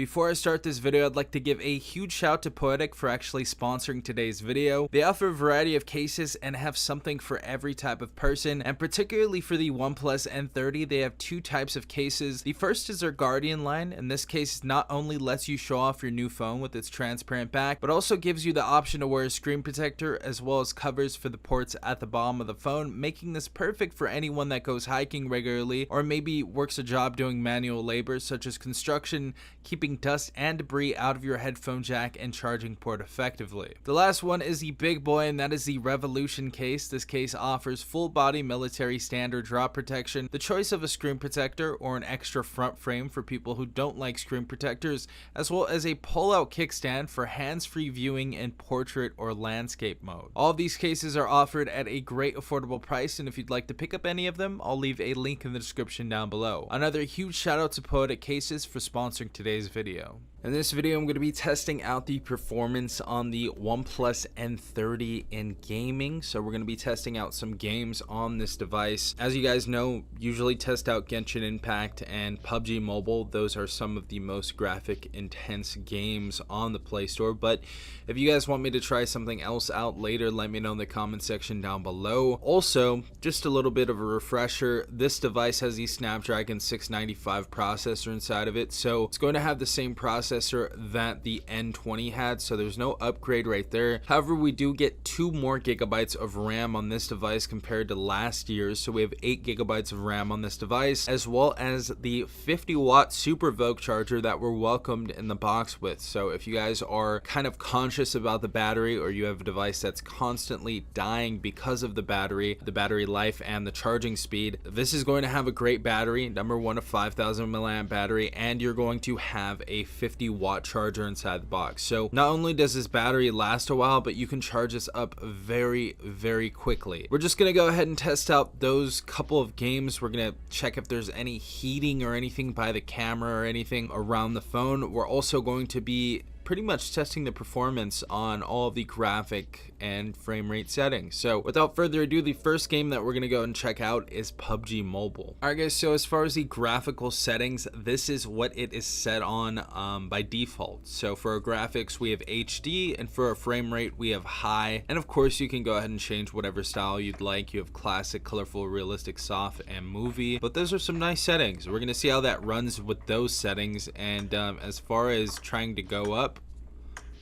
Before I start this video, I'd like to give a huge shout to Poetic for actually sponsoring today's video. They offer a variety of cases and have something for every type of person, and particularly for the OnePlus N30, they have two types of cases. The first is their Guardian line. In this case, not only lets you show off your new phone with its transparent back, but also gives you the option to wear a screen protector as well as covers for the ports at the bottom of the phone, making this perfect for anyone that goes hiking regularly or maybe works a job doing manual labor such as construction, keeping dust and debris out of your headphone jack and charging port effectively. The last one is the big boy, and that is the Revolution case. This case offers full body military standard drop protection, the choice of a screen protector or an extra front frame for people who don't like screen protectors, as well as a pull-out kickstand for hands-free viewing in portrait or landscape mode. All of these cases are offered at a great affordable price, and if you'd like to pick up any of them, I'll leave a link in the description down below. Another huge shout out to Poetic Cases for sponsoring today's video. In this video, I'm going to be testing out the performance on the OnePlus N30 in gaming. So we're going to be testing out some games on this device. As you guys know, usually test out Genshin Impact and PUBG Mobile. Those are some of the most graphic intense games on the Play Store. But if you guys want me to try something else out later, let me know in the comment section down below. Also, just a little bit of a refresher, this device has the Snapdragon 695 processor inside of it. So it's going to have the same processor that the N30 had, so there's no upgrade right there. However, we do get 2 more gigabytes of RAM on this device compared to last year's, so we have 8 gigabytes of RAM on this device, as well as the 50-watt Super Vogue charger that we're welcomed in the box with. So if you guys are kind of conscious about the battery, or you have a device that's constantly dying because of the battery life and the charging speed, this is going to have a great battery, number one, a 5,000 milliamp battery, and you're going to have a 50-watt charger inside the box. So not only does this battery last a while, but you can charge this up very quickly. We're just gonna go ahead and test out those couple of games. We're gonna check if there's any heating or anything by the camera or anything around the phone. We're also going to be pretty much testing the performance on all of the graphic and frame rate settings. So without further ado, the first game that we're gonna go and check out is PUBG Mobile. Alright guys, so as far as the graphical settings, this is what it is set on by default. So for our graphics, we have HD, and for our frame rate, we have high. And of course, you can go ahead and change whatever style you'd like. You have classic, colorful, realistic, soft, and movie. But those are some nice settings. We're gonna see how that runs with those settings. And as far as trying to go up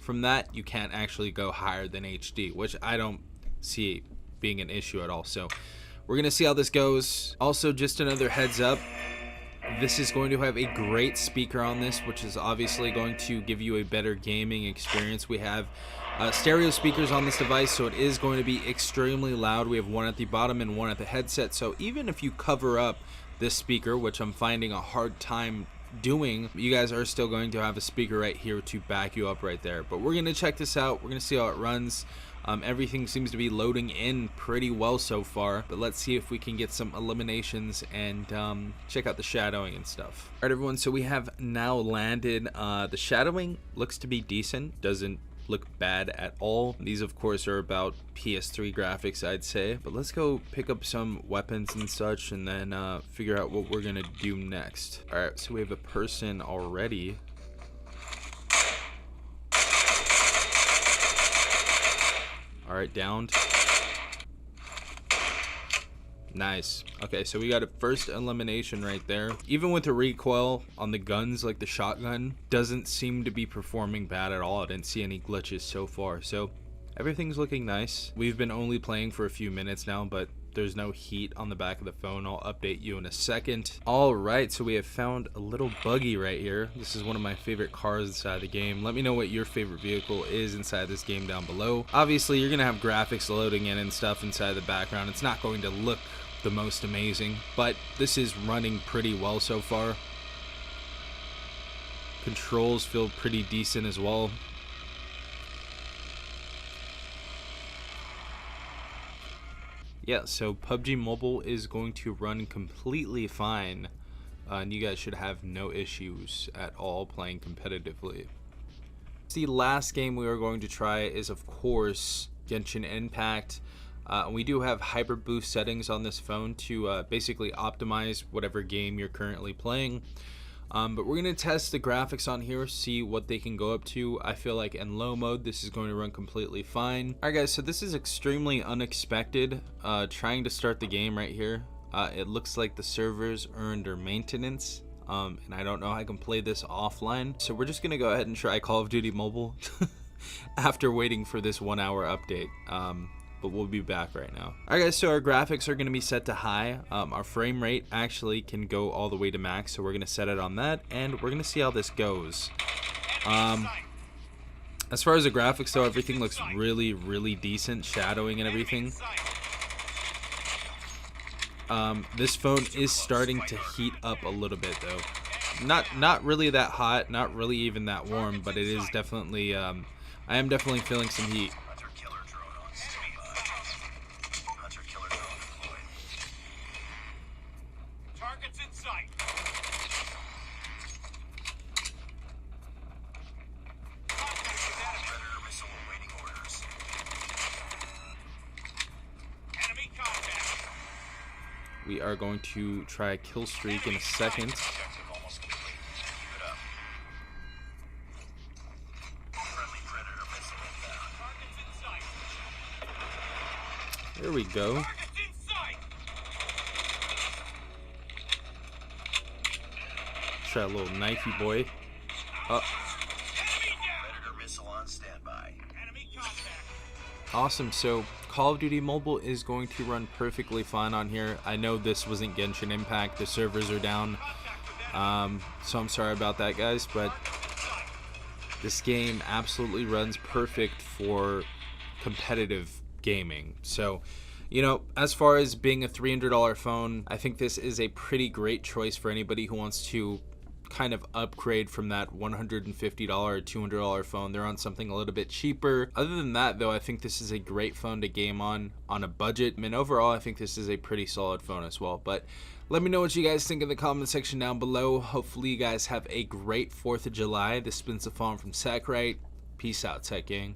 from that, you can't actually go higher than HD, which I don't see being an issue at all. So we're gonna see how this goes. Also, just another heads up, this is going to have a great speaker on this, which is obviously going to give you a better gaming experience. We have stereo speakers on this device, so it is going to be extremely loud. We have one at the bottom and one at the headset, so even if you cover up this speaker, which I'm finding a hard time doing, you guys are still going to have a speaker right here to back you up right there. But we're gonna check this out. We're gonna see how it runs. Everything seems to be loading in pretty well so far, but let's see if we can get some eliminations and check out the shadowing and stuff. All right everyone, so we have now landed. The shadowing looks to be decent, doesn't look bad at all. These of course are about PS3 graphics, I'd say. But let's go pick up some weapons and such, and then figure out what we're gonna do next. All right, so we have a person already. All right, downed. Nice. Okay, so we got a first elimination right there. Even with the recoil on the guns, like the shotgun, doesn't seem to be performing bad at all. I didn't see any glitches so far, so everything's looking nice. We've been only playing for a few minutes now, but there's no heat on the back of the phone. I'll update you in a second. All right, so we have found a little buggy right here. This is one of my favorite cars inside the game. Let me know what your favorite vehicle is inside this game down below. Obviously, you're gonna have graphics loading in and stuff inside the background. It's not going to look the most amazing, but this is running pretty well so far. Controls feel pretty decent as well. Yeah, so PUBG Mobile is going to run completely fine, and you guys should have no issues at all playing competitively. The last game we are going to try is, of course, Genshin Impact. We do have hyper boost settings on this phone to basically optimize whatever game you're currently playing. But we're going to test the graphics on here, see what they can go up to. I feel like in low mode, this is going to run completely fine. Alright guys, so this is extremely unexpected. Trying to start the game right here. It looks like the servers are under maintenance. And I don't know how I can play this offline. So we're just going to go ahead and try Call of Duty Mobile after waiting for this 1 hour update. But we'll be back right now. Alright guys, so our graphics are going to be set to high. Our frame rate actually can go all the way to max, so we're going to set it on that, and we're going to see how this goes. As far as the graphics though, everything looks really decent, shadowing and everything. This phone is starting to heat up a little bit though. Not really that hot, not really even that warm, but it is definitely, I am definitely feeling some heat. Targets in sight. Predator missile awaiting orders. Enemy contact. We are going to try a kill streak in a second. Objective almost complete. Keep it up. Friendly Predator missile inbound. Targets in sight. There we go. Targets in sight. Try a little knifey boy. Oh, Enemy down. Predator missile on standby. Enemy contact. awesome. So Call of Duty Mobile is going to run perfectly fine on here. I know this wasn't Genshin Impact. The servers are down. So I'm sorry about that, guys, but this game absolutely runs perfect for competitive gaming. So, you know, as far as being a $300 phone, I think this is a pretty great choice for anybody who wants to kind of upgrade from that $150 or $200 phone. They're on something a little bit cheaper. Other than that though, I think this is a great phone to game on a budget. I mean, overall I think this is a pretty solid phone as well. But let me know what you guys think in the comment section down below. Hopefully you guys have a great 4th of July. This has been Safon from TechRight. Peace out, Tech Gang.